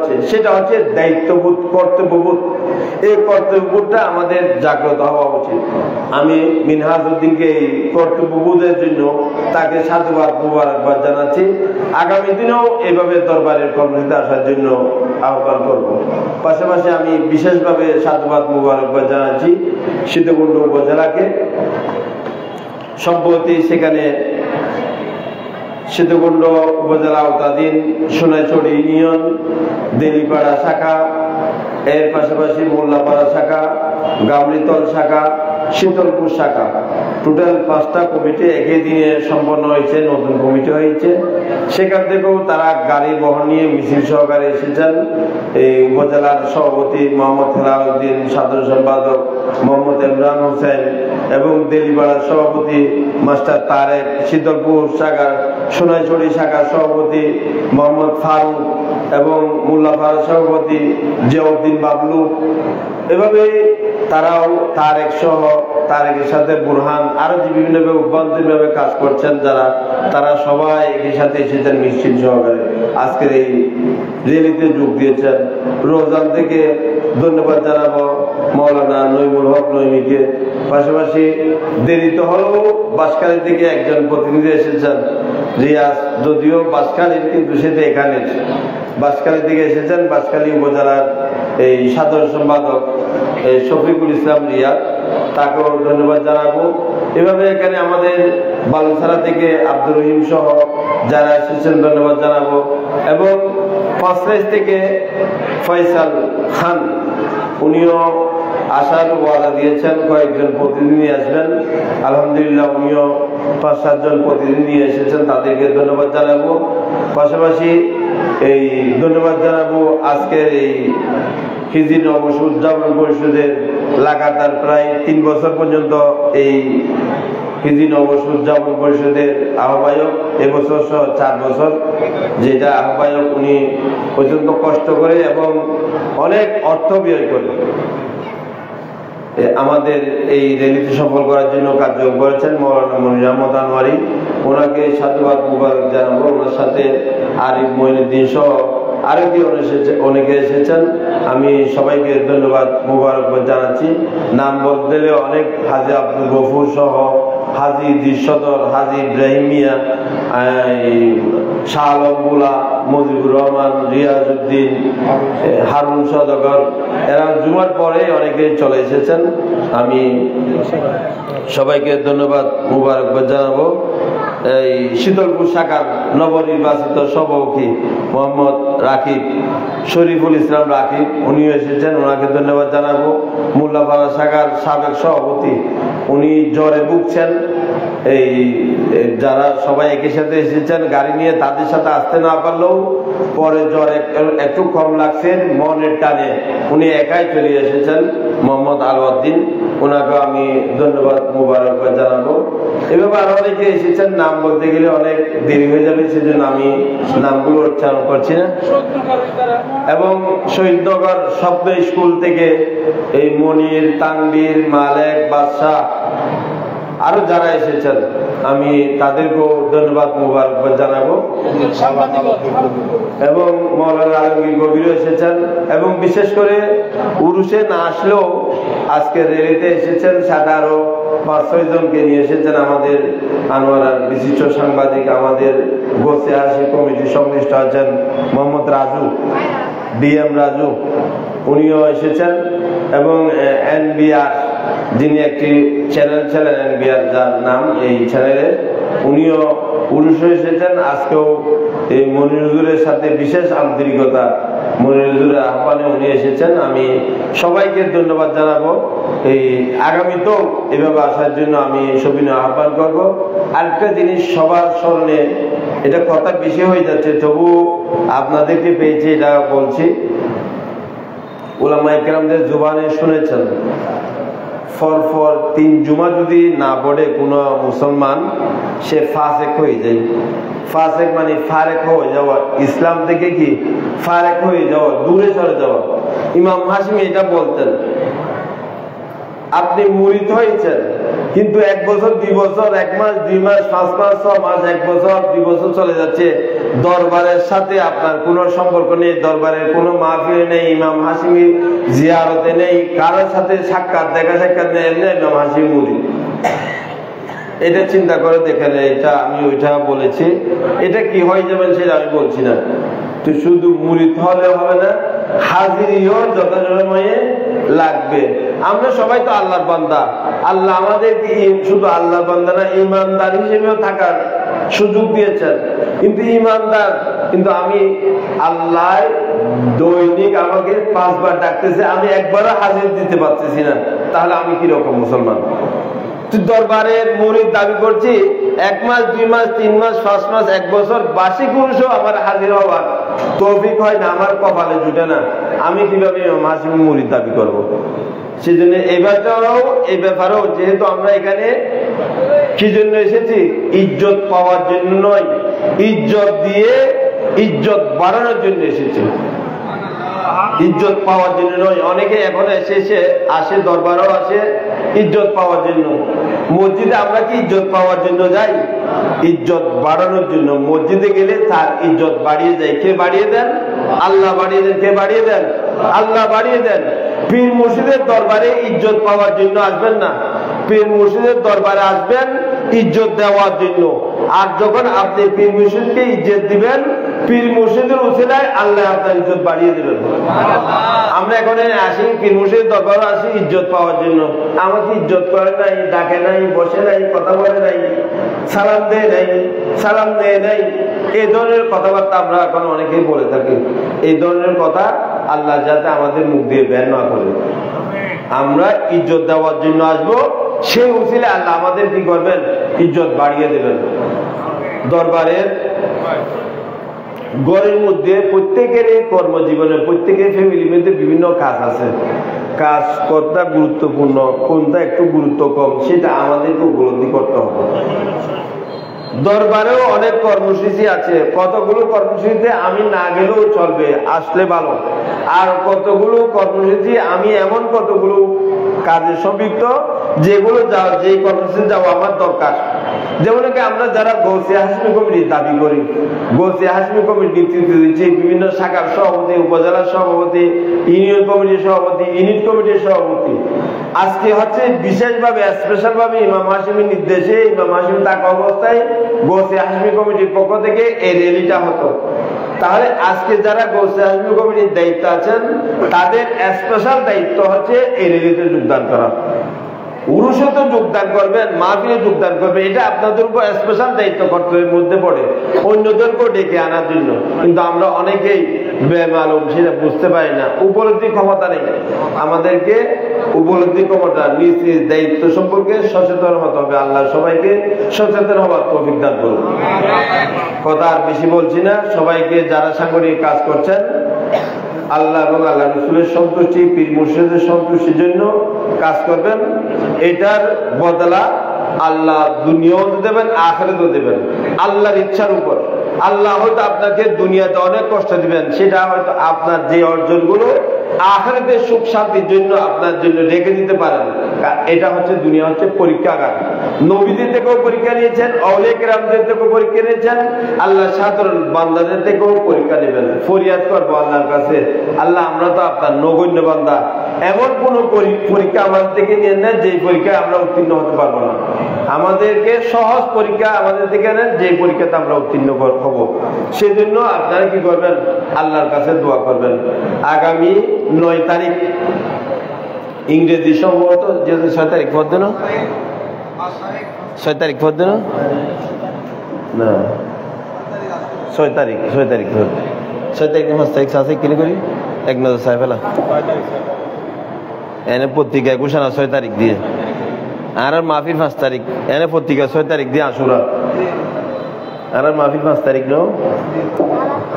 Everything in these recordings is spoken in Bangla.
হচ্ছে, সেটা হচ্ছে দায়িত্ববোধ, কর্তব্যবোধ। এই কর্তব্যবোধটা আমাদের জাগ্রত হওয়া উচিত। আমি মিনহাজউদ্দিনকে এই কর্তব্যবোধের জন্য তাকে সাধুবাদ মুবারকবাদ জানাচ্ছি। আগামী দিনেও এভাবে দরবারের কর্মসূচিতে আসার জন্য আহ্বান করব। পাশাপাশি আমি বিশেষভাবে সাধুবাদ মুবারকবাদ জানাচ্ছি সীতাকুণ্ড উপজেলাকে। সম্প্রতি সেখানে সীতাকুণ্ড উপজেলা আওতাধীন সোনাইছড়ি ইউনিয়ন, দেলিপাড়া শাখা, এর পাশাপাশি মোল্লাপাড়া শাখা, গাবলিতল শাখা, শীতলপুর শাখা, টোটাল 5টা কমিটি একই দিনে সম্পন্ন হয়েছে, নতুন কমিটি হয়েছে। সেখান থেকেও তারা গাড়ি বহন নিয়ে মিছিল সহকারে এসেছেন। এই উপজেলার সভাপতি মোহাম্মদ হেলালউদ্দিন, সাধারণ সম্পাদক মোহাম্মদ ইমরান হোসেন এবং দেলিপাড়ার সভাপতি মাস্টার তারেক, শীতলপুর শাখার সোনাইছড়ি শাখার সভাপতি মোহাম্মদ ফারুক এবং মোল্লাপাড়ার সভাপতি জিয়াউদ্দিন বাবলু। এভাবে তারাও তারেক সহ, তারেকের সাথে বুরহান, আরো যে বিভিন্নভাবে অভ্যন্তরীণভাবে কাজ করছেন যারা, তারা সবাই একই সাথে এসেছেন মিছিল সহকারে আজকের এই র্যালিতে যোগ দিয়েছেন। রোজান থেকে ধন্যবাদ জানাবো মাওলানা নইমুল হক নইমিকে। পাশাপাশি দেরিতে হলেও বাঁশখালী থেকে একজন প্রতিনিধি এসেছেন, রিয়াজ, যদিও বাঁশখালীর কিন্তু সেটা এখানে বাঁশখালী থেকে এসেছেন। বাঁশখালী উপজেলার এই সাধারণ সম্পাদক শফিকুল ইসলাম রিয়াজ, তাকেও ধন্যবাদ জানাবো। এভাবে এখানে আমাদের বালুছাড়া থেকে আব্দুর রহিম সহ যারা এসেছেন ধন্যবাদ জানাবো। এবং পাঁচরাইশ থেকে ফয়সাল খান, উনিও আসার ওয়াদা দিয়েছেন, কয়েকজন প্রতিনিধি আসবেন। আলহামদুলিল্লাহ উনিও 5-7 জন প্রতিনিধি এসেছেন, তাদেরকে ধন্যবাদ জানাবো। পাশাপাশি এই ধন্যবাদ জানাবো আজকের এই হিজরি নববর্ষ উদযাপন পরিষদের লাগাতার প্রায় 3 বছর পর্যন্ত এই হিজরি নববর্ষ উদযাপন পরিষদের আহ্বায়ক, এবছর সহ 4 বছর যেটা আহ্বায়ক, উনি অত্যন্ত কষ্ট করে এবং অনেক অর্থ ব্যয় করে আমাদের এই র্যালিতে সফল করার জন্য কার্যক্রম করেছেন মাওলানা মনির আহমদ আনোয়ারি। ওনাকে সাধুবাদ মুবারক জানাবো। ওনার সাথে আরিফ মঈনুদ্দিন সহ আরো কি অনেকে এসেছেন। আমি সবাইকে ধন্যবাদ মুবারকবাদ জানাচ্ছি। নাম বলতে গেলে অনেক, হাজী আব্দুল গফুর সহ, হাজী দিশদর, হাজী ইব্রাহিমিয়া, শাহ আলমগুলা, মুজিবুর রহমান, রিয়াজউদ্দিন, হারুন সদগর, এরা জুমার পরে অনেকে চলে এসেছেন। আমি সবাইকে ধন্যবাদ মুবারকবাদ জানাবো। এই শীতলপুর শাখার নবনির্বাচিত সভাপতি মোহাম্মদ রাকিব, শরীফুল ইসলাম রাকিব, উনিও এসেছেন, ওনাকে ধন্যবাদ জানাবো। মোল্লাপাড়া শাখার সাবেক সভাপতি, উনি জ্বরে ভুগছেন। এই যারা সবাই একই সাথে এসেছেন গাড়ি নিয়ে, তাদের সাথে আসতে না পারলেও পরে জ্বর একটু কম লাগছে, মনের টানে উনি একাই চলে এসেছেন, মোহাম্মদ আলউদ্দিন, ওনাকে আমি ধন্যবাদ মুবারকবাদ জানাবো। এভাবে আরো অনেকে এসেছেন, নাম বলতে গেলে অনেক দেরি হয়ে যাবে, সেজন্য আমি নামগুলো উচ্চারণ করছি না। এবং শহীদনগর শব্দ স্কুল থেকে এই মনির, তানবীর, মালেক, বাদশাহ, আরো যারা এসেছেন আমি তাদেরকেও ধন্যবাদ মুবারকবাদ জানাবো। এবং মাওলানা আলমগীর কবির এসেছেন, এবং বিশেষ করে উরুসে না আসলেও আজকে র্যালিতে এসেছেন, সাথে আরো 5-6 জনকে নিয়ে এসেছেন। আমাদের আনোয়ারার বিশিষ্ট সাংবাদিক, আমাদের গোছে আসি কমিটির সংশ্লিষ্ট আছেন মোহাম্মদ রাজু, DM রাজু, উনিও এসেছেন। এবং NBR, যিনি একটি চ্যানেল ছিলেন NBR, যার নাম এই চ্যানেলে, উনিও উরুষে এসেছেন। আজকেও এই মনির হুজুরের সাথে বিশেষ আন্তরিকতা, মনির হুজুরের আহ্বানে উনি এসেছেন। আমি সবাইকে ধন্যবাদ জানাবো। এই আগামীতেও এভাবে আসার জন্য আমি সবিনয় আহ্বান করব। আরেকটা জিনিস সবার স্মরণে, এটা কথা বেশি হয়ে যাচ্ছে, তবু আপনাদেরকে পেয়েছি এটা বলছি। উলামায়ে কেরামদের জুবানে শুনেছেন, পরপর 3 জুমা যদি না পড়ে কোনো মুসলমান, সে ফাসেক হয়ে যায়। ফাসেক মানে ফারেক হয়ে যাওয়া, ইসলাম থেকে কি ফারেক হয়ে যাওয়া, দূরে চলে যাওয়া। ইমাম হাশমি এটা বলতেন, আপনি মুরিদ হয়েছেন কিন্তু 1 বছর, 2 বছর, 1 মাস, 2 মাস, 5 মাস, 6 মাস, 1 বছর, 2 বছর চলে যাচ্ছে, দরবারের সাথে আপনার কোনো সম্পর্ক নেই, দরবারের কোনো মাহফিলে নেই, ইমাম হাশিমি জিয়ারতে নেই, কারোর সাথে সাক্ষাৎ দেখা সাক্ষাৎ নেই, ইমাম হাশিমি মুরিদ। এটা চিন্তা করে দেখেন, এটা আমি ওইটা বলেছি, এটা কি হয়ে যাবেন সেটা আমি বলছি না। তো শুধু মুরিদ হলে হবে না, হাজিরিও যথাসময়ে লাগবে। আমরা সবাই তো আল্লাহর বান্দা, আল্লাহ আমাদেরকে শুধু আল্লাহর বান্দা না, ইমানদার হিসেবেও থাকার সুযোগ দিয়েছেন। কিন্তু ইমানদার, কিন্তু আমি আল্লাহ দৈনিক আমাকে 5 বার ডাকতেছে, আমি একবারও হাজির দিতে পারতেছি না, তাহলে আমি কিরকম মুসলমান? দরবারের মুরিদ দাবি করছি, 1 মাস 2 মাস 3 মাস 5 মাস 1 বছর বাসি পুরুষও আমার হাজির হওয়ার তৌফিক হয় না, আমার কপালে জুটে না, আমি কিভাবে হাসিম মুরিদ দাবি করব? সেজন্য এই ব্যাপারেও যেহেতু আমরা এখানে কি জন্য এসেছি, ইজ্জত পাওয়ার জন্য নয়, ইজ্জত দিয়ে ইজ্জত বাড়ানোর জন্য এসেছি, ইজ্জত পাওয়ার জন্য নয়। অনেকে এখন আসে দরবারও আসে ইজ্জত পাওয়ার জন্য। মসজিদে আমরা কি ইজ্জত পাওয়ার জন্য যাই? ইজ্জত বাড়ানোর জন্য। মসজিদে গেলে তার ইজ্জত বাড়িয়ে যায়। কে বাড়িয়ে দেন? আল্লাহ বাড়িয়ে দেন। কে বাড়িয়ে দেন? আল্লাহ বাড়িয়ে দেন। পীর মুর্শিদের দরবারে ইজ্জত পাওয়ার জন্য আসবেন না, পীর মুর্শিদের দরবারে আসবেন ইজ্জত দেওয়ার জন্য। আর যখন আপনি পীর মুর্শিদকে ইজ্জত দিবেন, পীর মুর্শিদের উসিলায় আল্লাহ আপনার ইজ্জত বাড়িয়ে দিবেন। আমরা এখন আসি পীর মুর্শিদের দরবারে আসি ইজ্জত পাওয়ার জন্য, আমাকে ইজ্জত করে নাই, ডাকে নাই, বসে নাই, কথা বলে নাই, সালাম দেয় নাই, সালাম দেয় নাই, এই ধরনের কথাবার্তা আমরা এখন অনেকেই বলে থাকি। এই ধরনের কথা আল্লাহ যাতে আমাদের মুখ দিয়ে বের না করে। আমরা ইজ্জত দেওয়ার জন্য আসবো, সেই উসিলে আল্লাহ আমাদের কি করবেন? ইজ্জত বাড়িয়ে দেবেন। দরবারের ঘরের মধ্যে প্রত্যেকেরই কর্মজীবনে, প্রত্যেকের ফ্যামিলির মধ্যে বিভিন্ন কাজ আছে। কাজ কোনটা গুরুত্বপূর্ণ, কোনটা একটু গুরুত্ব কম, সেটা আমাদেরকে উপলব্ধি করতে হবে। দরবারেও অনেক কর্মসূচি আছে, কতগুলো কর্মসূচিতে আমি না গেলেও চলবে, আসলে ভালো। আর কতগুলো কর্মসূচি আমি এমন কতগুলো কাজে সম্পৃক্ত যেগুলো যেই কর্মসূচি যাওয়া আমার দরকার। যেমন কি আমরা যারা গৌসিয়া হাশমি কমিটির দাবি করি, গৌসিয়া হাশমি কমিটির নেতৃত্ব দিচ্ছি, বিভিন্ন শাখার সভাপতি, উপজেলার সভাপতি, ইউনিয়ন কমিটির সভাপতি, ইউনিট কমিটির সভাপতি, আজকে হচ্ছে বিশেষভাবে স্পেশাল ভাবে ইমাম হাশিমের নির্দেশে, ইমাম হাশিম থাকা অবস্থায় গৌসিয়া হাশমি কমিটির পক্ষ থেকে এই র্যালিটা হতো। তাহলে আজকে যারা গৌসিয়া হাশমি কমিটির দায়িত্ব আছেন, তাদের স্পেশাল দায়িত্ব হচ্ছে এই র্যালিতে যোগদান করা। উরুষে তো যোগদান করবেন, মাহফিলে যোগদান করবেন, এটা আপনাদের উপর স্পেশাল দায়িত্ব কর্তব্যের মধ্যে পড়ে, অন্যদেরকেও ডেকে আনার জন্য। কিন্তু আমরা অনেকেই বেমালুম, সেটা বুঝতে পারি না, উপলব্ধি ক্ষমতা নেই। আমাদেরকে উপলব্ধি ক্ষমতা, নিজ নিজ দায়িত্ব সম্পর্কে সচেতন হতে হবে। আল্লাহ সবাইকে সচেতন হওয়ার তৌফিক দান করুন। কথা আর বেশি বলছি না। সবাইকে যারা সাংগঠনিক কাজ করছেন, আল্লাহ এবং আল্লাহ রাসূলের সন্তুষ্টি, পীর মুর্শিদের সন্তুষ্টির জন্য কাজ করবেন। এটার বদলা আল্লাহ দুনিয়াও দেবেন, আখিরাতেও দেবেন, আল্লাহর ইচ্ছার উপর। আল্লাহ হয়তো আপনাকে দুনিয়াতে অনেক কষ্ট দিবেন, সেটা হয়তো আপনার যে অর্জনগুলো আখিরাতে সুখ শান্তির জন্য আপনার জন্য রেখে দিতে পারেন। এটা হচ্ছে দুনিয়া হচ্ছে পরীক্ষাগার। নবীদের থেকেও পরীক্ষা নিয়েছেন, আউলিয়া কেরামদের থেকেও পরীক্ষা নিয়েছেন, আল্লাহ সাধারণ বান্দাদের থেকেও পরীক্ষা নেবেন। ফরিয়াদ করবো আল্লাহর কাছে, আল্লাহ আমরা তো আপনার নগণ্য বান্দা, এমন কোন পরীক্ষা আমাদের থেকে নিয়ে নেন যে পরীক্ষায় আমরা উত্তীর্ণ হতে পারবো না। আমাদেরকে সহজ পরীক্ষা আমাদের থেকে নেন, যে পরীক্ষাতে আমরা উত্তীর্ণ হব। সেজন্য আপনারা কি করবেন? আল্লাহর কাছে দোয়া করবেন। আগামী 9 তারিখ ইংরেজি সম্ভবত, যেহেতু 6 তারিখ পড়বে না, 6 তারিখ পড়বে না, 6 তারিখ 6 তারিখ 5 তারিখ আছে কিনে করি এক নজর চাই ফেলা এনে পত্রিকায় ঘোষণা 6 তারিখ দিয়ে, আর মাহফিল 5 তারিখ, এনে পত্রিকা 6 তারিখ দিয়ে আশুরা, আর মাহফিল 5 তারিখ নাও।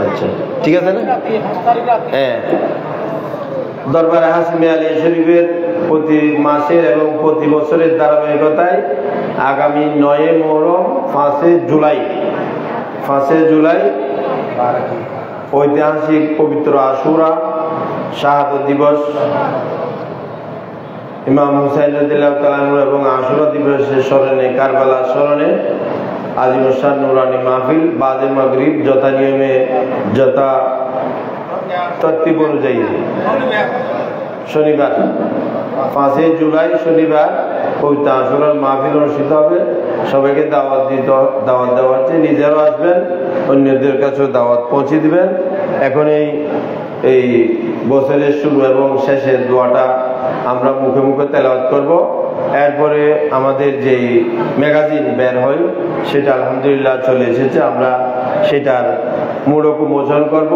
আচ্ছা ঠিক আছে না? হ্যাঁ, দরবারে হাশিমি আলিয়া শরীফের প্রতি মাসের এবং প্রতি বছরের ধারাবাহিকতায় আগামী 9 মুহররম 5 জুলাই ঐতিহাসিক পবিত্র আশুরা শাহাদত দিবস, ইমাম হুসাইন রাদিয়াল্লাহু তাআলা আনহু এবং আশুরা দিবসের স্মরণে, কারবালার স্মরণে আজিমুসান নুরানি মাহফিল বাদে মাগরিব যথা নিয়মে যথা তরতিব অনুযায়ী শনিবার 5 জুলাই শনিবার পবিত্র আশুরার মাহফিল অনুষ্ঠিত হবে। সবাইকে দাওয়াত দেওয়া হচ্ছে, নিজেরাও আসবেন, অন্যদের কাছেও দাওয়াত পৌঁছে দিবেন। এখন এই বছরের শুরু এবং শেষের দোয়াটা আমরা মুখে মুখে তেলাওয়াত করব। এরপরে আমাদের যেই ম্যাগাজিন বের হয় সেটা আলহামদুলিল্লাহ চলে এসেছে, আমরা সেটার মোড়ক উন্মোচন করব।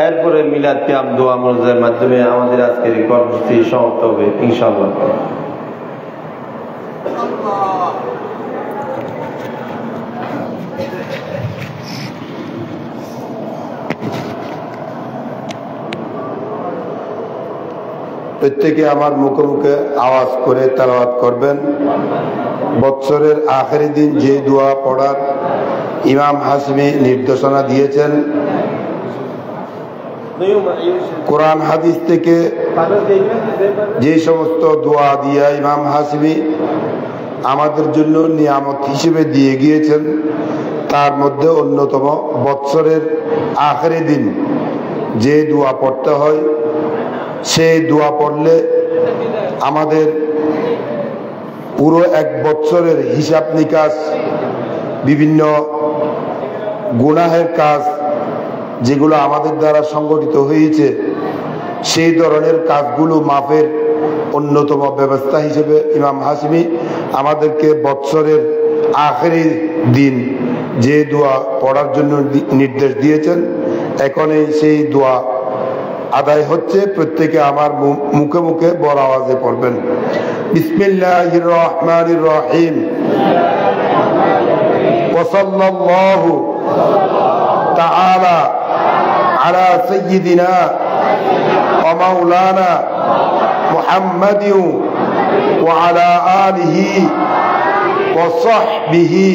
এরপরে মিলাদ কিয়াম দোয়া মোনাজাতের মাধ্যমে আমাদের আজকের এই কর্মসূচি সমাপ্ত হবে ইনশাআল্লাহ। প্রত্যেকে আমার মুখে মুখে আওয়াজ করে তেলাওয়াত করবেন। বৎসরের আখেরি দিন যে দোয়া পড়ার ইমাম হাশমি নির্দেশনা দিয়েছেন, কোরআন হাদিস থেকে যে সমস্ত দোয়া দিয়া ইমাম হাশমি আমাদের জন্য নিয়ামত হিসেবে দিয়ে গিয়েছেন, তার মধ্যে অন্যতম বৎসরের আখেরি দিন যে দোয়া পড়তে হয়, সেই দোয়া পড়লে আমাদের পুরো এক বছরের হিসাব নিকাশ, বিভিন্ন গুনাহের কাজ যেগুলো আমাদের দ্বারা সংগঠিত হয়েছে, সেই ধরনের কাজগুলো মাফের অন্যতম ব্যবস্থা হিসেবে ইমাম হাশমি আমাদেরকে বৎসরের আখেরি দিন যে দোয়া পড়ার জন্য নির্দেশ দিয়েছেন। এখন সেই দোয়া আদায় হচ্ছে। প্রত্যেকে আমার মুখে মুখে বড় আওয়াজে পড়বেন। বিসমিল্লাহির রহমানির রহিম। ওয়া সাল্লাল্লাহু তাআলা আলা সাইয়্যিদিনা ওয়া মাওলানা মুহাম্মাদিন ওয়া আলা আলিহি ওয়া সাহবিহি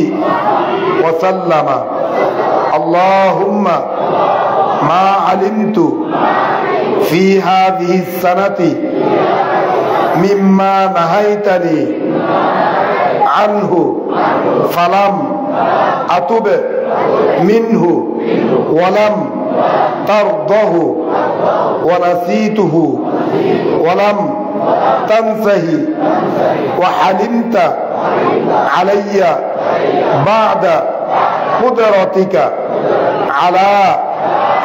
ওয়া সাল্লামা। আল্লাহুম্মা মা আলিমতু في هذه السنة مما نهيتني عنه فلم أتب منه ولم ترضه ونسيته ولم تنسه وحلمت علي بعد قدرتك على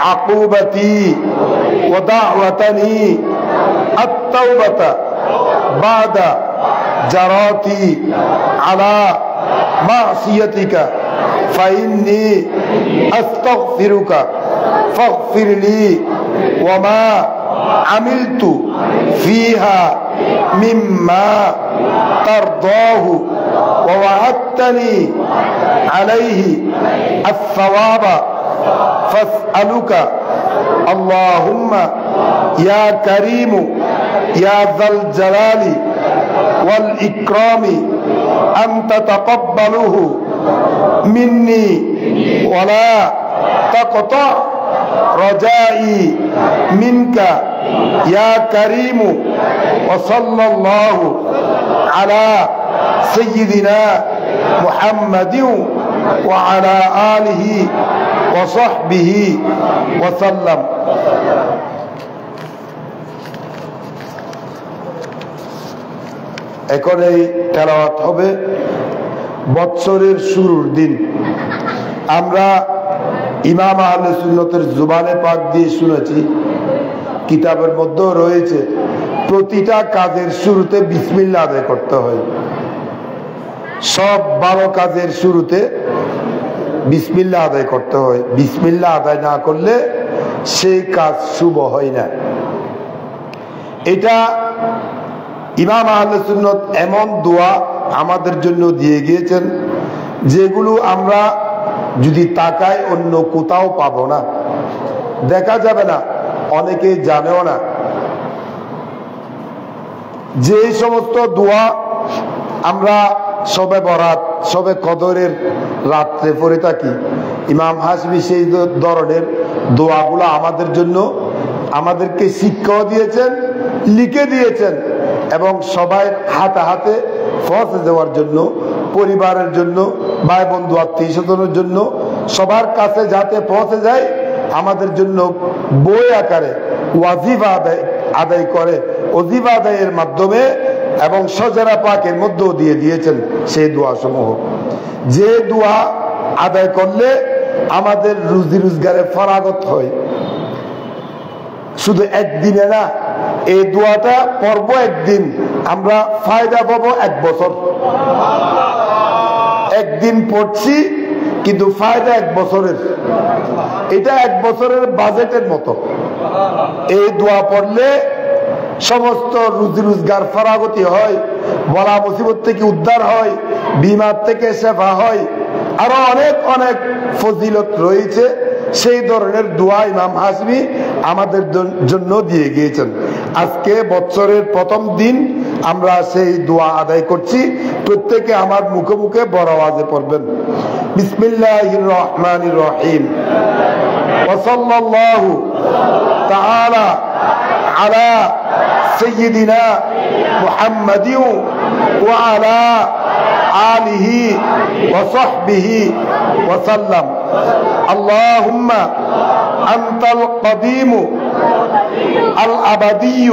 عقوبتي ودعوتني التوبة بعد جراتي على معصيتك فإني أستغفرك فاغفر لي وما عملت فيها مما ترضاه ووعدتني عليه الثواب فاسألك اللهم يا كريم يا ذا الجلال والإكرام أن تتقبله مني ولا تقطع رجائي منك يا كريم. وصلى الله على سيدنا محمد وعلى آله وصحبه وسلم. এখন এই তেলাওয়াত হবে বৎসরের শুরুর দিন। আমরা ইমাম আহলে সুন্নতের জুবানে পাক দিয়ে শুনেছি, কিতাবের মধ্যেও রয়েছে, প্রতিটা কাজের শুরুতে বিসমিল্লাহ আদায় করতে হয়। সব ভালো কাজের শুরুতে বিসমিল্লাহ আদায় করতে হয়। বিসমিল্লাহ আদায় না করলে সেই কাজ শুভ হয় না। এটা ইমাম আহলে সুন্নাত এমন দোয়া আমাদের জন্য দিয়ে গিয়েছেন, যেগুলো আমরা যদি তাকাই অন্য কোথাও পাবো না, দেখা যাবে না, অনেকে জানেও না। যে সমস্ত দোয়া আমরা সবে বরাত, সবে কদরের রাত্রে পড়ে থাকি, ইমাম হাশমি সেই ধরনের দোয়াগুলো আমাদের জন্য, আমাদেরকে শিক্ষাও দিয়েছেন, লিখে দিয়েছেন, এবং সবাই হাতে হাতে পৌঁছে দেওয়ার জন্য, পরিবারের জন্য, ভাই বন্ধু আত্মীয় স্বজনের জন্য সবার কাছে যাতে পৌঁছে যায়, আমাদের জন্য বই আকারে ওয়াজিফা আদায় করে, ওয়াজিফা আদায়ের মাধ্যমে এবং সজরা পাকের মধ্যেও দিয়ে দিয়েছেন সেই দোয়া সমূহ, যে দোয়া আদায় করলে আমাদের রুজি রোজগারে ফরাগত হয়। শুধু একদিনে না, এই দোয়াটা পড়ব একদিন, আমরা ফায়দা পাবো 1 বছর। একদিন পড়ছি কিন্তু ফায়দা 1 বছরের। এটা 1 বছরের বাজেটের মতো। এই দোয়া পড়লে সমস্ত রুজি রোজগার ফরাগতি হয়, বলা মুসিবত থেকে উদ্ধার হয়, বিমার থেকে সেবা হয়, আরো অনেক অনেক ফজিলত রয়েছে। সেই ধরনের দোয়া ইমাম হাশমি আমাদের জন্য দিয়ে গিয়েছেন। আজকে বছরের প্রথম দিন আমরা সেই দোয়া আদায় করছি। প্রত্যেকে আমার মুখে মুখে বড় আওয়াজে পড়বেন, বিসমিল্লাহির রহমানির রহিম, ওয়া সাল্লাল্লাহু তাআলা আলা সাইয়্যিদিনা মুহাম্মাদিন ওয়া আলা আলিহি ওয়া সাহবিহি ওয়া সাল্লাম। আল্লাহুম্মা আনতাল কাদিম আল আবাদী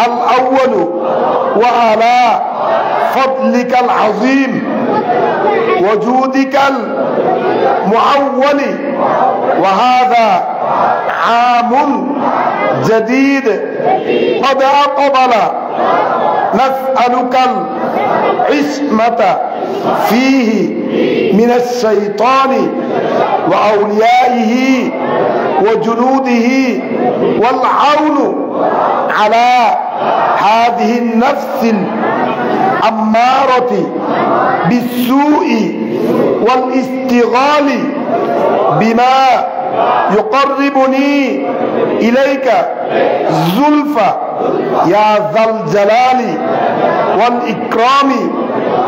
আল আউয়াল ওয়া আলা ফাদলিকাল আযীম ওয়া জুদিকাল মুআওয়াল ওয়া হাযা আমুন জাদীদ قد أقبل نسألك العصمة فيه من الشيطان وأوليائه وجنوده والعون على هذه النفس الأمارة بالسوء والاستغلال بما يقربني إليك زلفى يا ذا الجلال والإكرام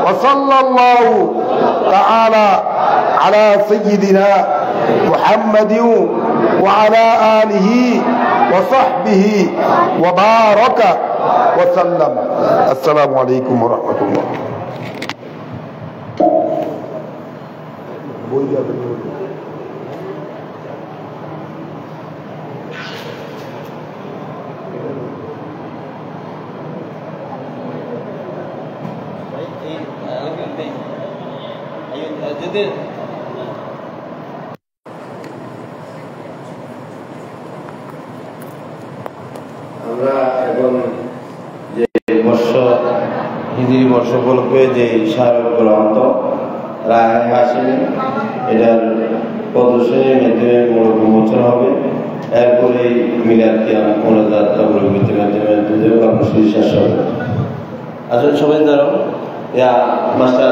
وصلى الله تعالى على سيدنا محمد وعلى آله وصحبه وبارك وسلم. السلام عليكم ورحمة الله. আমরা এখন যে বর্ষ হিজরি বর্ষ উপলক্ষে যে স্মারক গ্রন্থ রায় হাশিমি, এটার প্রদর্শনীর মাধ্যমে মূল উন্মোচন হবে। এরপরে মিলাদ কিয়াম মোনাজাত তাবরুকের মাধ্যমে দুধের কর্মসূচি শেষ হবে। আসলে সবাই ধরো ইয়া মাস্টার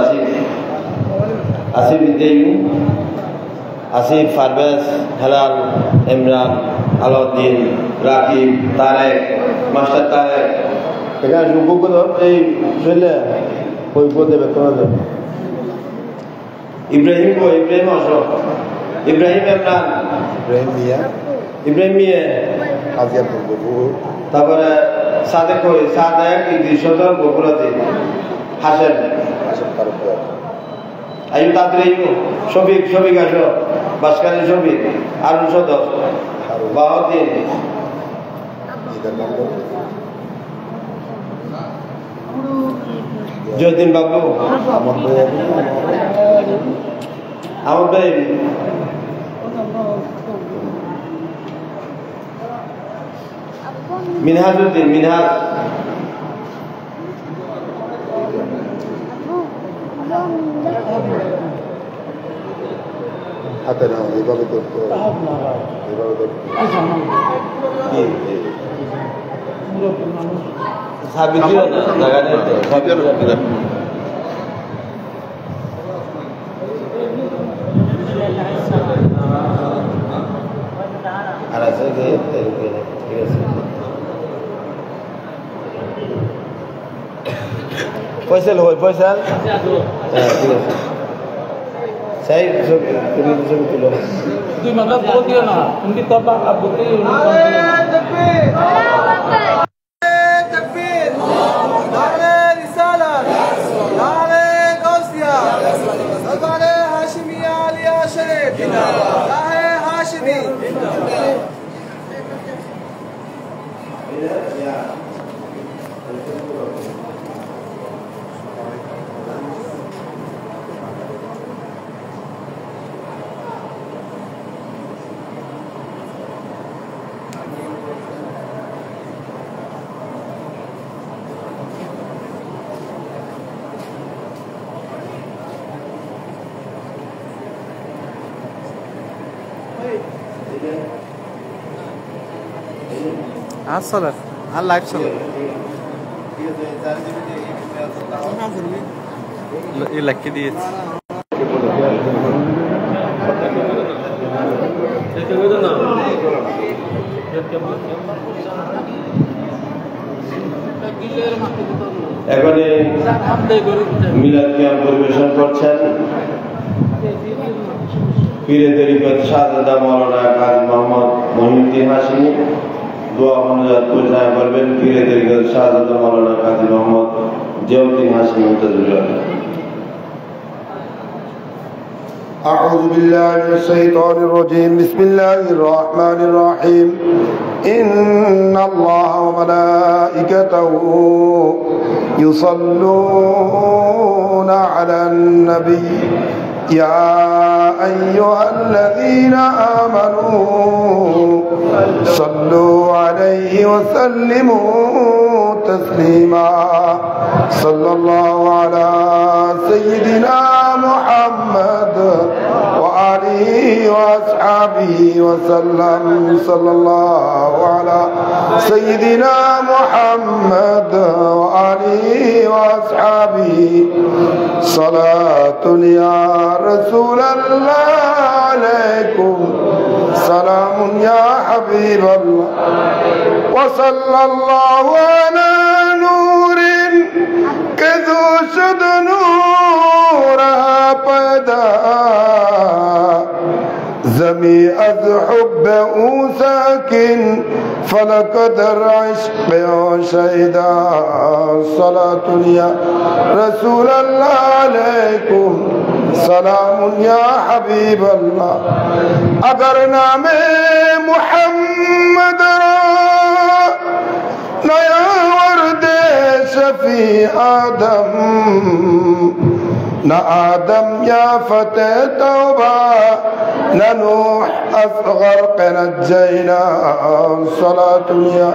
আসিফ ইদ্দেইউ, আসিফ, পারভেজ, হেলাল, ইমরান, আলাউদ্দিন, রাকিব, তারেক, মাস্টার তারেক, এখানে যোগ্য এই শুনলে ওই দেবে তোমাদের ইব্রাহিম কো, ইব্রাহিম আসো, ইব্রাহিম, ইমরান, ইব্রাহিম মিয়া, তারপরে সাদেক কই, সাদেক ইদ্রিসতর গোকুলাতে, হাসেন, আয়ু তাদরিউ, শফিক, শফিক আসো, বাসকানি শফিক, আরুন সদর, বাহাউদ্দিন, জয়দিন বাবু, আমার ভাই, মিনহাজউদ্দিন, মিনহাজ, হাতে নাও, এইভাবে ধরতে হবে, এইভাবে ধরতে সাবিত্রী জায়গা নেই তো, সাবিত্রী আর আছে যে ঠিক আছে। ফয়সাল হয়, ফয়সাল, হ্যাঁ ঠিক আছে। সেই তুমি ছবি তুলো, তুই मतलब बोल दियो ना उनकी तब आप बोलते हो तकबीर नारे रिसालत नारे गौसिया চলে আর লাইভ চলে লাকি দিয়েছে এখন মিলাদ কিয়াম পরিবেশন করছেন পীরে তরিকত শাহজাদা মাওলানা কাজী মোহাম্মদ মহিউদ্দিন হাশিমি। দোয়া মোনাজাত পরিচালনা করবেন পীরে তরিকত শাহজাদা মাওলানা কাজী মোহাম্মদ জিয়াউদ্দিন হাশিমি মুতাজিল্লাহ। أعوذ بالله من الشيطان الرجيم. بسم الله الرحمن الرحيم. إن الله وملائكته يصلون على النبي يا أيها الذين آمنوا صلوا عليه وسلموا تسليما. صلى الله على سيدنا محمد وآله وأصحابه وسلم. صلى الله على سيدنا محمد وآله وأصحابه. صلاة يا رسول الله عليكم سلام يا حبيب الله. وصلى الله على نور كذو شد نورها پیدا زمي از حب او ساکن فلک در عشق او شیدا. صلاة یا رسول اللہ علیکم سلام یا حبیب اللہ. اگر نام محمد را نیا ورد شفیع آدم نہ آدم یا فتح توبہ نہ نوح اصغر نجینا. صلاة یا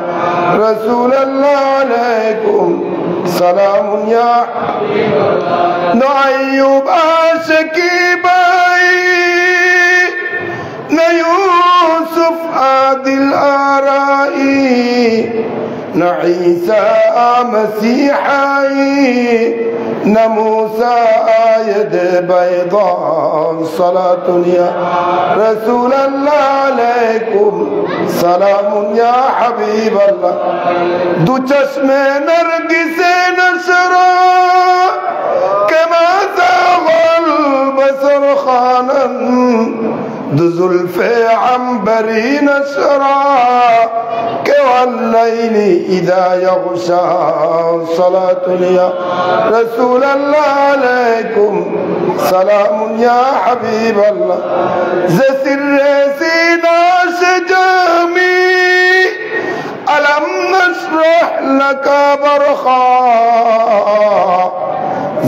رسول اللہ علیکم سلام یا نہ ایوب عاشقی بائی نہ یوسف عادل آرائی نہ عیسیٰ مسیحائی نہ موسیٰ آید بیضاء. صلاة یا رسول اللہ علیکم سلام یا حبیب اللہ. دو چشم نرگس نشرا کما زاغ البصر خانا دو زلف عنبری نشرا والليل إذا يغشى. صلاة يا رسول الله عليكم سلام يا حبيب الله. زسر سيناش جامي ألم نشرح لك برخا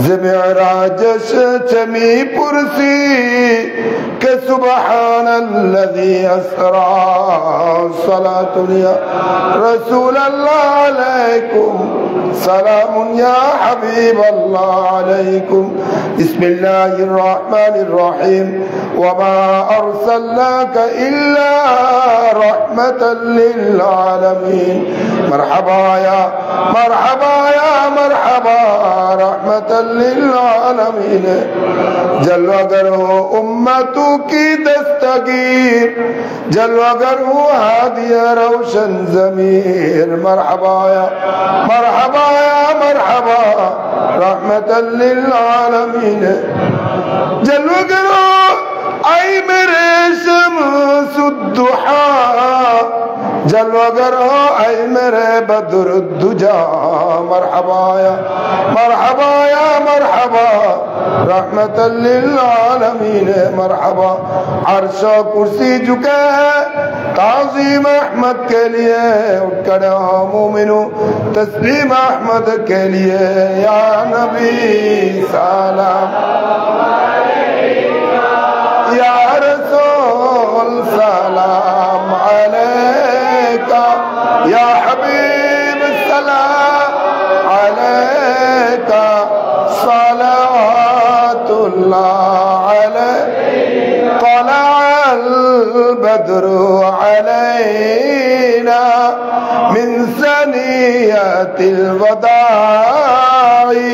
زمعراجش چمی پرسی کہ سبحان الذي أسرى. صلاة يا رسول الله عليكم سلام يا حبيب الله عليكم. بسم الله الرحمن الرحيم. وما أرسلناك إلا رحمة للعالمين. مرحبا يا مرحبا يا مرحبا رحمة للعالمين. جلوہ گر ہو امتوں کی دستگیر جلوہ گر ہو ہادی روشن ضمیر. مرحبا یا مرحبا یا مرحبا رحمة للعالمين. جلوہ گر ہو اے میرے شمس الضحا जलवागर हो ऐ मेरे बदरुद्दुजा मरहबा या मरहबा रहमतल लिल आलमीन मरहबा। अर्श कुर्सी झुके ताज़ीम अहमद के लिए, उठ खड़े हो मोमिनो तस्लीम अहमद के लिए। या नबी सलाम या रसूल सलाम अलैका, या हबीब सलाम अलैका, सलावतुल्लाह अलैका। तलअल बद्रु अलैना मिन सनियतिल वदाई,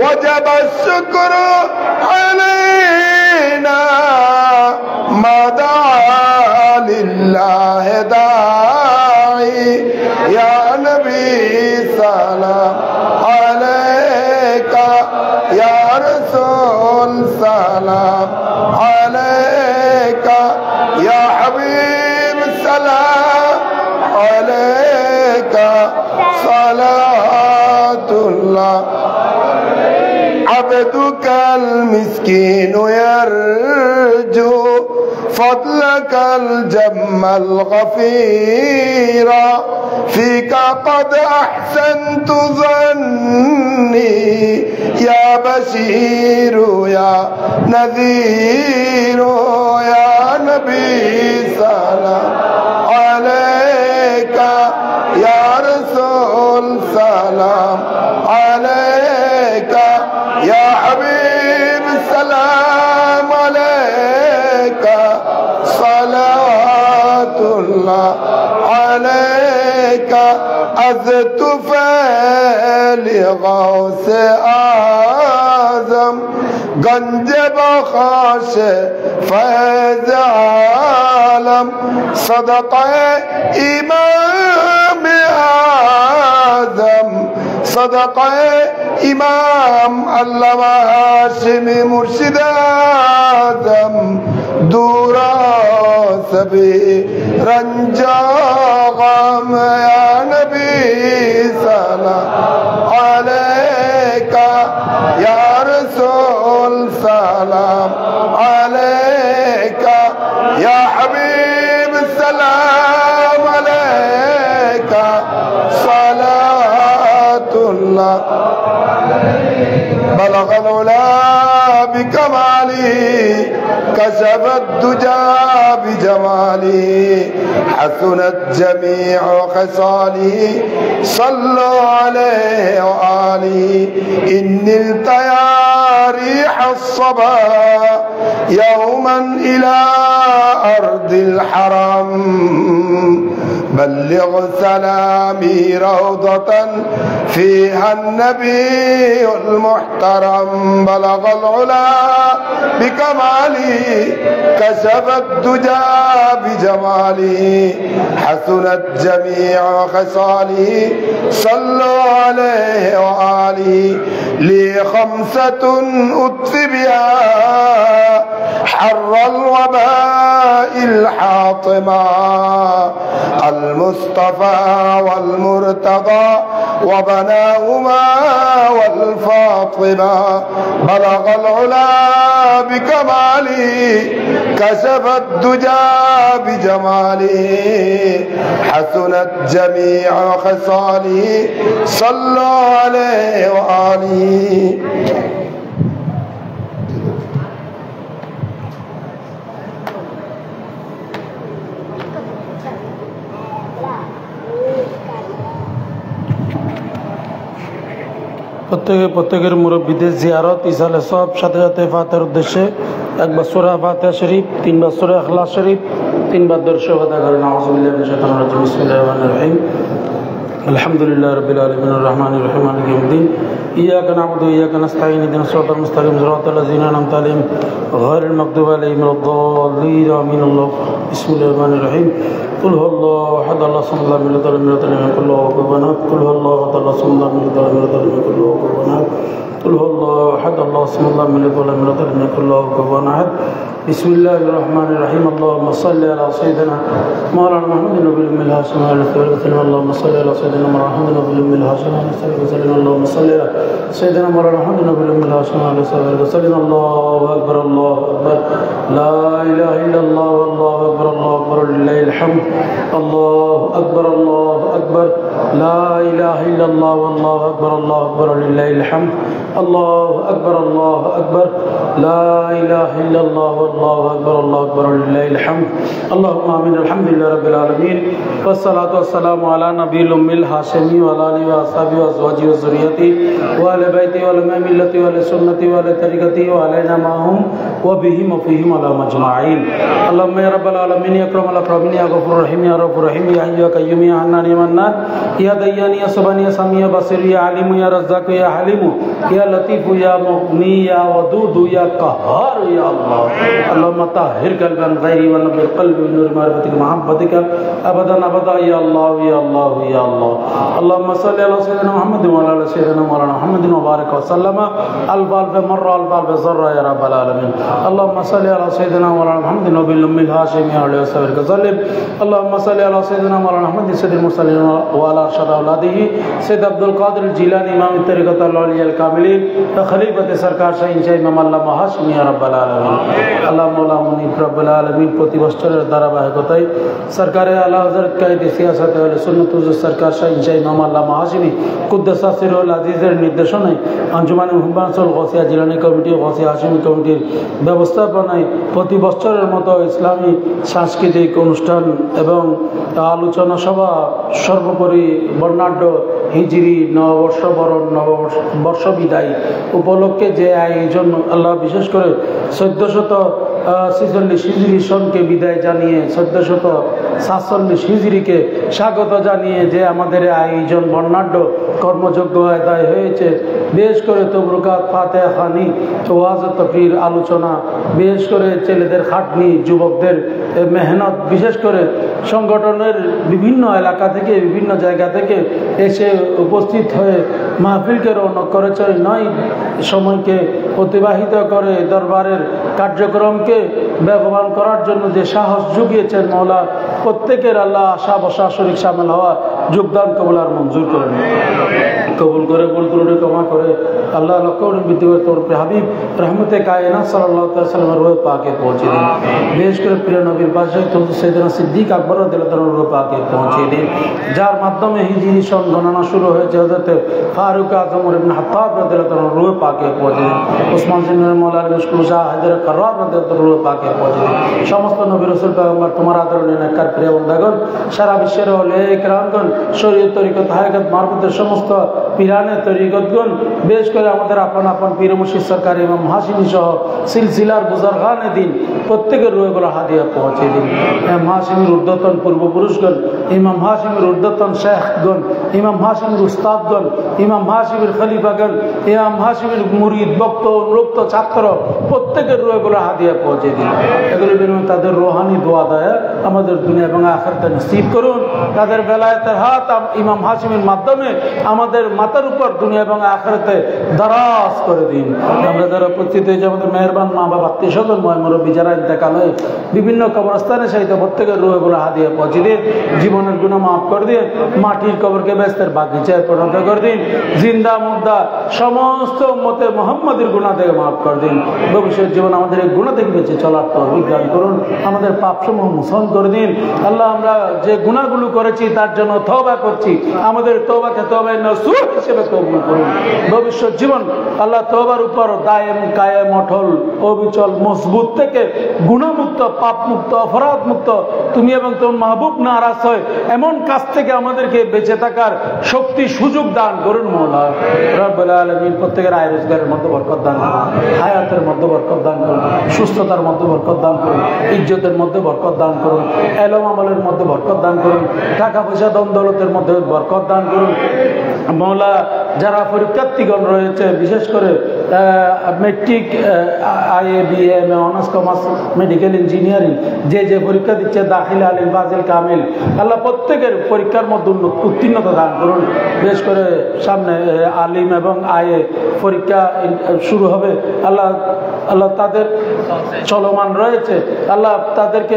वजब शुक्र अलैना मदा लिल्लाह दाई। या नबी सलाम अलैका, या रसूल सलाम अलैका, या हबीब सलाम अलैका, सलातुल्लाह। अब्दुकल मिस्कीन यरजू फضलकल जम्मल गफीरा, फीका कद अहसन्तु ज़न्नी, या बशीरु या नज़ीरु। या नबी सलाम अलैका, या रसूल सलाम अलैका, या हबीब सलाम अलैका, सलावतुल्लाह अलैका। अज़ तुफ़ैल गौस आज़म, गंज बख़ाश फैज़ आलम, सदक़े इमाम आज़म, सदक़े इमाम अल्लामा हाशिमी मुर्शिद आज़म। दूरा सभी रंजा गम, या नबी सलाम अलैका, या रसूल सलाम अलैका, या हबीब सलाम अलैका, सलातुल्लाह। बलगल उला बिकमाली, कशफत दुजा बिजमाली, हसनत जमीअ खसाली, सल्लु अलैहि व आलिहि। इन्निल तयारीह अस्सबा यौमन इला अर्दिल हरम, बल्लिग सलामी रौदतन फीहा नबीयुल मुहतरम। बलगल उला बिकमाली, कशफत दुजा बिजमाली, हसनत जमीअ खसाली, सल्लु अलैहि व आलिहि। ली खम्सतुन उत्फि बिहा हर्रल वबाइल हातिमा, अल मुस्तफा वल मुर्तदा व बनाहुमा वल फातिमा। बलगल उला बिकमाली, कशफत दुजा बिजमाली, हसनत जमीअ खसाली, सल्लु अलैहि व आलिहि। প্রত্যেকের মুরব্বীদের জিয়ারত ইসালে সব সাথে সাথে ফাতের উদ্দেশ্যে একবার সূরা ফাতিহা শরীফ, 3 বার সূরা ইখলাস শরীফ, 3 বার দরুদ আদা করেন। আউযু বিল্লাহি মিনাশ শাইতানির রাজিম। বিসমিল্লাহির রহমানির রহিম। আলহামদুলিল্লাহি রাব্বিল আলামিন আর রহমানির রহিম মালিকি ইয়াউমিদ্দিন। ইয়্যাকা না'বুদু ওয়া ইয়্যাকা নাস্তাঈন ইহদিনাস সিরাতাল মুস্তাকিম সিরাতাল লাযিনা আন'আমতা আলাইহিম গায়রিল মাগদুবি আলাইহিম ওয়ালাদ-দাল্লিন। আমিন। বিসমিল্লাহির রহমানির রহিম। قل هو الله أحد الله الصمد لم يلد ولم يولد ولم يكن له كفوا أحد قل هو الله أحد الله الصمد لم يلد ولم يولد ولم يكن له كفوا أحد قل هو الله أحد الله الصمد لم يلد ولم يولد ولم يكن له كفوا أحد بسم الله الرحمن الرحيم اللهم صل على سيدنا مولانا محمد النبي الأمي الهاشمي وعلى آله وسلم اللهم صل على سيدنا مولانا محمد النبي الأمي الهاشمي وعلى آله وسلم اللهم صل على سيدنا مولانا محمد النبي الأمي الهاشمي وعلى آله وسلم الله أكبر الله أكبر لا إله إلا الله والله أكبر الله أكبر لله الحمد الله أكبر الله أكبر لا إله إلا الله والله أكبر الله أكبر لله الحمد الله أكبر الله أكبر لا إله إلا الله والله أكبر الله أكبر لله الحمد اللهم آمين الحمد لله رب العالمين والصلاة والسلام على نبي الأمي الهاشمي وعلى آله وأصحابه وأزواجه وذريته وعلى بيته وعلى ملته وعلى سنته وعلى طريقته وعلينا معهم وبهم وفيهم على أجمعين اللهم يا رب العالمين يا أكرم الأكرمين يا غفور رحيم يا رب رحيم يا حي يا قيوم يا حنان يا منان يا ديان يا سبحان يا سميع يا بصير يا عليم يا رزاق يا حليم يا لطيف يا مغني يا ودود يا قهار يا الله اللهم طهر قلبا غيري ونبر قلبي بنور معرفتك محبتك ابدا ابدا يا الله يا الله يا الله اللهم صل على سيدنا محمد وعلى ال سيدنا مولانا محمد وبارك وسلم الف الف مره الف الف ذره يا رب العالمين اللهم صل على سيدنا مولانا محمد النبي الأمي الهاشمي وعلى آله وسلم اللهم صل على سيدنا مولانا محمد سيد المرسلين وعلى أرشد أولاده سيد عبد القادر الجيلاني إمام الطريقة العليا الكاملين خليفة سرکار শাহীন শাহ ইমাম আল্লামা হাশমি ইয়া রাব্বাল আলামিন আল্লাহ মাওলা মুনিব রাব্বুল আলামিন প্রতি বছরের ধারাবাহিকতায় সরকারে আলা হযরত কায়েদে সিয়াসত আহলে সুন্নাত হুজুর সরকার শাহীন শাহ ইমাম আল্লামা হাশমি কুদ্দাসা সিরুল আজিজের নির্দেশনায় আঞ্জুমানে মুহব্বাতুল গৌসিয়া জিলানী কমিটি গৌসিয়া হাশমি কমিটির ব্যবস্থাপনায় প্রতি বছরের মতো ইসলামী সাংস্কৃতিক অনুষ্ঠান এবং আলোচনা সভা সর্বোপরি বর্ণাঢ্য হিজরি নববর্ষ বরণ নববর্ষ বিদায় উপলক্ষে যে আয়োজন আল্লাহ বিশেষ করে 1446 হিজরি সনকে বিদায় জানিয়ে 1447 হিজরিকে স্বাগত জানিয়ে যে আমাদের আয়োজন বর্ণাঢ্য কর্মযোগ্য আদায় হয়েছে বেশ করে তবরুকাত ফাতিহা খানি ওয়াজ তাকরীর আলোচনা বেশ করে ছেলেদের খাটনি যুবকদের মেহনত বিশেষ করে সংগঠনের বিভিন্ন এলাকা থেকে বিভিন্ন জায়গা থেকে এসে উপস্থিত হয়ে মাহফিলকে রৌনক করেছে নয় সময়কে অতিবাহিত করে দরবারের কার্যক্রমকে বেগবান করার জন্য যে সাহস জুগিয়েছেন মওলা প্রত্যেকের আল্লাহ আশা বসা শরীক শামিল হওয়া যোগদান কবুল আর মঞ্জুর করেন কবুল করে ভুল ত্রুটি ক্ষমা করে আল্লাহ লক্ষ্য বৃদ্ধি করে তোর হাবিব রহমতে কায়নাত সাল্লাল্লাহু আলাইহি ওয়াসাল্লামের রূহে পাকে পৌঁছে দিন বিশেষ করে প্রিয় নবীর পাশে সৈয়দনা সিদ্দিক আকবর রাদিয়াল্লাহু তাআলার রূহে পাকে পৌঁছে দিন যার মাধ্যমে হিজরি সন গণনা শুরু হয়েছে হযরত ফারুক আযম ওমর ইবনে খাত্তাব রাদিয়াল্লাহু তাআলার রূহে পাকে পৌঁছে দিন ওসমান জিন্নার মাওলানা মুশকিল শাহ হায়দার কাররার রাদিয়াল্লাহু তাআলার রূহে পাকে পৌঁছে দিন সমস্ত নবী রাসূল পয়গম্বর তোমার আদরণীয় নেককার প্রিয় বান্দাগণ সারা বিশ্বের ওলায়ে কেরামগণ শরীয়ত তরিকত হাকিকত মারফতের সমস্ত পীরানে তরিকতগণ বেশ করে আমাদের আপন আপন পীর মুর্শিদ সরকার ইমাম হাশিমি সহ সিলসিলার বুজুর্গানে দিন প্রত্যেকের রূহে হাদিয়া পৌঁছে দিন ইমাম হাশিমির ঊর্ধ্বতন পূর্বপুরুষগণ ইমাম হাশিমির ঊর্ধ্বতন শেখগণ ইমাম হাশিমির উস্তাদগণ ইমাম হাশিমির খলিফাগণ ইমাম হাশিমির মুরিদ ভক্ত অনুরক্ত ছাত্র প্রত্যেকের রূহে হাদিয়া পৌঁছে দিন এগুলোর বিনিময়ে তাদের রুহানি দোয়া দেয় আমাদের দুনিয়া এবং আখিরাতে নসিব করুন তাদের বেলায়েতের হাত ইমাম হাশিমির মাধ্যমে আমাদের মাথার উপর দুনিয়া এবং আখিরাতে দারাজ করে দিন আমরা যারা উপস্থিত হয়েছে আমাদের মেহেরবান মা বাবা আত্মীয় স্বজন মুরব্বী যারা ইন্তেকাল হয়ে বিভিন্ন কবরস্থানে সেই প্রত্যেকের রূহে হাদিয়া পৌঁছে দিন জীবনের গুনাহ মাফ করে দিন মাটির কবরকে বেহেশতের বাগিচায় পরিণত করে দিন জিন্দা মুর্দা সমস্ত উম্মতে মুহাম্মাদের গুনাহ থেকে মাফ করে দিন ভবিষ্যৎ জীবন আমাদের এই গুনাহ থেকে বেঁচে চলার তৌফিক দান করুন আমাদের পাপসমূহ মোচন করে দিন আল্লাহ আমরা যে গুনাহগুলো করেছি তার জন্য তওবা করছি আমাদের তওবাকে তওবায়ে নসুহ হিসেবে কবুল করুন ভবিষ্যৎ জীবন আল্লাহ তওবার উপর দায়েম কায়েম অটল অবিচল মজবুত থেকে গুনাহমুক্ত পাপমুক্ত অপরাধমুক্ত তুমি এবং তোমার মাহবুব নারাজ হয় এমন কাজ থেকে আমাদেরকে বেঁচে থাকার শক্তি সুযোগ দান করুন মওলা রব্বুল আলামিন প্রত্যেকের আয় রোজগারের মধ্যে বরকত দান করুন হায়াতের মধ্যে বরকত দান করুন সুস্থতার মধ্যে বরকত দান করুন ইজ্জতের মধ্যে বরকত দান করুন এলম আমলের মধ্যে বরকত দান করুন টাকা পয়সা ধন দৌলতের মধ্যে বরকত দান করুন মওলা যারা পরীক্ষার্থীগণ রয়েছে, বিশেষ করে metric, IA, BA, honours commerce, medical engineering, যে পরীক্ষা দিচ্ছে, দাখিল, আলিম, ফাজিল, কামিল, আল্লাহ প্রত্যেকের পরীক্ষার মধ্যে উত্তীর্ণতা দান করুন। বিশেষ করে সামনে আলিম এবং IA পরীক্ষা শুরু হবে, আল্লাহ তাদের চলমান রয়েছে, আল্লাহ তাদেরকে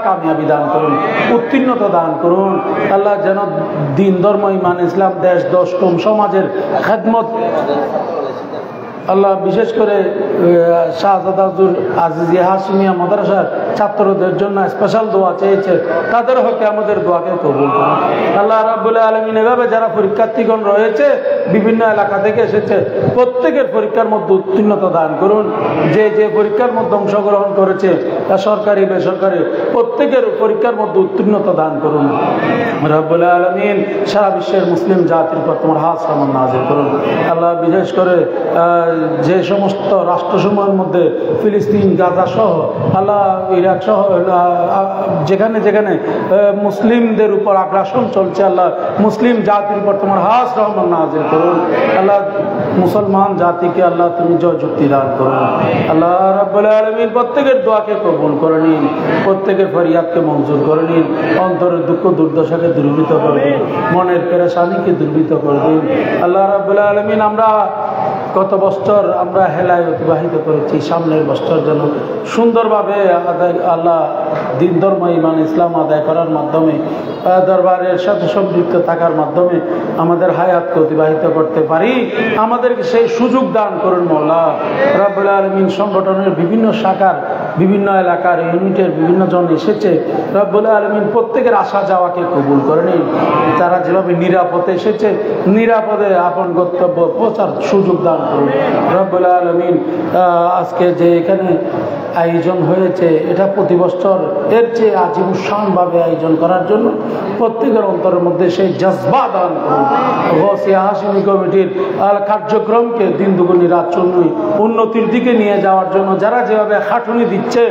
কামিয়াবি দান করুন, উত্তীর্ণতা দান করুন। আল্লাহ যেন দিন, ধর্ম, ইমান, ইসলাম, দেশ, দশম, সমাজের খেদমত, আল্লাহ বিশেষ করে শাহজাদা হুজুর আজিজিয়া হাশিমিয়া মাদ্রাসার ছাত্রদের জন্য স্পেশাল দোয়া চেয়েছে, তাদের হকে আমাদের দোয়াকে কবুল করুন। আল্লাহ রাব্বুল আলামিন এভাবে যারা পরীক্ষার্থীগণ রয়েছে, বিভিন্ন এলাকা থেকে এসেছে, প্রত্যেকের পরীক্ষার মধ্যে উত্তীর্ণতা দান করুন। যে পরীক্ষার মধ্যে অংশগ্রহণ করেছে, সরকারি বেসরকারি, প্রত্যেকের পরীক্ষার মধ্যে উত্তীর্ণতা দান করুন। রাব্বুল আলামিন সারা বিশ্বের মুসলিম জাতির উপর তোমার হাত সামান নাযিল করুন। আল্লাহ বিশেষ করে যে সমস্ত রাষ্ট্রসমূহের মধ্যে ফিলিস্তিন, গাজা সহ, আল্লাহ ইরাক সহ, যেখানে যেখানে মুসলিমদের উপর আগ্রাসন চলছে, আল্লাহ মুসলিম জাতির উপর তোমার হাত রহমান নাযিল করুন। আল্লাহ মুসলমান জাতিকে আল্লাহ তুমি জয় যুক্তি দান করুন। আল্লাহ রাব্বুল আলামিন প্রত্যেকের দোয়াকে কবুল করে নিন, প্রত্যেকের ফরিয়াদকে মঞ্জুর করে নিন, অন্তরের দুঃখ দুর্দশাকে দূরীভূত করে দিন, মনের পেরেশানিকে দূরীভূত করে দিন। আল্লাহ রাব্বুল আলামিন আমরা গত বছর আমরা হেলায় অতিবাহিত করেছি, সামনের বছর যেন সুন্দরভাবে আল্লাহ দিন, ধর্ম, ইমান, ইসলাম আদায় করার মাধ্যমে, দরবারের সাথে সম্পৃক্ত থাকার মাধ্যমে আমাদের হায়াতকে অতিবাহিত করতে পারি। আমাদেরকে সেই সুযোগ দান করুন মওলা রাব্বুল আলামিন। সংগঠনের বিভিন্ন শাখার, বিভিন্ন এলাকার, ইউনিটের বিভিন্ন জন এসেছে, রাব্বুল আলামিন প্রত্যেকের আসা যাওয়াকে কবুল করে নিন। তারা যেভাবে নিরাপদে এসেছে, নিরাপদে আপন গন্তব্য পৌঁছার সুযোগ দান করুন রাব্বুল আলামিন। আজকে যে এখানে আয়োজন হয়েছে, এটা প্রতি বছর এর চেয়ে আজীবনভাবে আয়োজন করার জন্য প্রত্যেকের অন্তরের মধ্যে সেই জজবা দান করুন। গৌসিয়া হাশিমি কমিটির কার্যক্রমকে দিন দুগুনি রাত চুন্নি উন্নতির দিকে নিয়ে যাওয়ার জন্য যারা যেভাবে খাটুনি দিচ্ছে,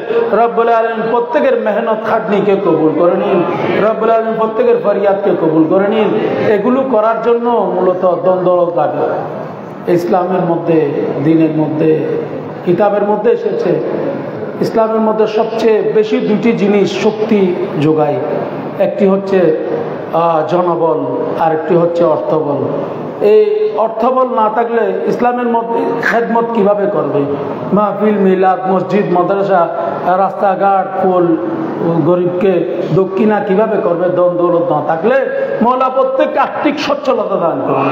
রব্বুল আলামিন প্রত্যেকের মেহনত খাটনিকে কবুল করে নিন। রব্বুল আলামিন প্রত্যেকের ফরিয়াদকে কবুল করে নিন। এগুলো করার জন্য মূলত দ্বন্দ্ব লাগে। ইসলামের মধ্যে, দিনের মধ্যে, কিতাবের মধ্যে এসেছে, ইসলামের মধ্যে সবচেয়ে বেশি দুটি জিনিস শক্তি যোগায়। একটি হচ্ছে জনবল, আর একটি হচ্ছে অর্থবল। এই অর্থবল না থাকলে ইসলামের মধ্যে খেদমত কিভাবে করবে? মাহফিল, মিলাদ, মসজিদ, মাদ্রাসা, রাস্তাঘাট, ফুল, গরিবকে দক্ষিণা কিভাবে করবে? দৌলত না থাকলে মওলা প্রত্যেককে আর্থিক সচ্ছলতা দান করুন,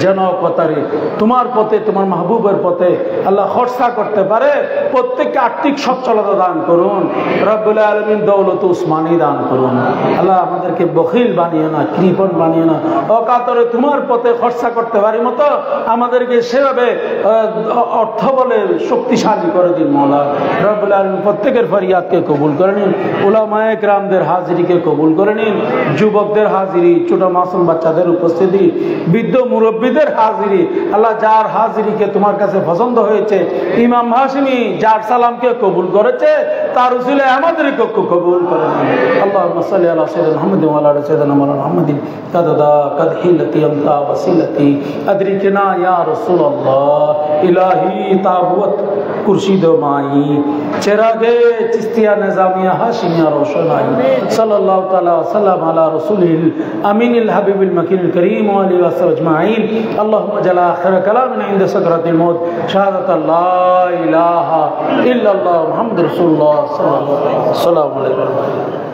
যেন কথারে তোমার পথে, তোমার মাহবুবের পথে আল্লাহ খরচা করতে পারে। প্রত্যেককে আর্থিক সচ্ছলতা দান করুন রব্বুল আলামিন। দৌলত উসমানী দান করুন। আল্লাহ আমাদেরকে বখিল বানিয়ে না, কৃপণ বানিয়ে না, অকাতরে তোমার পথে খরচা করতে পারি মতো আমাদেরকে সেভাবে অর্থ বলে শক্তিশালী করে দিন মওলা রব্বুল আলামিন। প্রত্যেকের ফরিয়াদকে কবুল করে নিন। উলামায়ে কেরামদের হাজিরিকে কবুল করে নিন। যুবকদের হাজিরি, ছোট মাসুম বাচ্চাদের উপস্থিতি, বৃদ্ধ মুরব্বীদের হাজিরি, আল্লাহ যার হাজিরিকে তোমার কাছে পছন্দ হয়েছে, ইমাম হাশিমি যার সালামকে কবুল করেছে, তার উসিলে আমাদেরকে কবুল করে নিন। আল্লাহুম্মা সাল্লি আলা সাইয়্যিদিনা মুহাম্মাদিন ওয়া আলা আলি সাইয়্যিদিনা মুহাম্মাদিন কাদাদা কাদহিলতি আমতা ওয়াসিলতি আদরিকনা ইয়া রাসূলুল্লাহ। ইলাহি তাবুত খুরশিদ মাই চেরাগে চিস্তিয়া নিজামিয়া হাশিমিয়া রোশনাই সাল্লাল্লাহু তাআলা সাল্লাম আলা রাসূলিল আমিনিল হাবিবিল মাকিনিল করিম ওয়া আলিহি ওয়া সাহবিহি আজমাইন। আল্লাহুম্মা জালা আখির কালামিনা ইনদা সাকরাতিল মউত শাহাদাত লা ইলাহা ইল্লাল্লাহ মুহাম্মাদুর রাসূলুল্লাহ সাল্লাল্লাহু আলাইহি ওয়া সাল্লাম।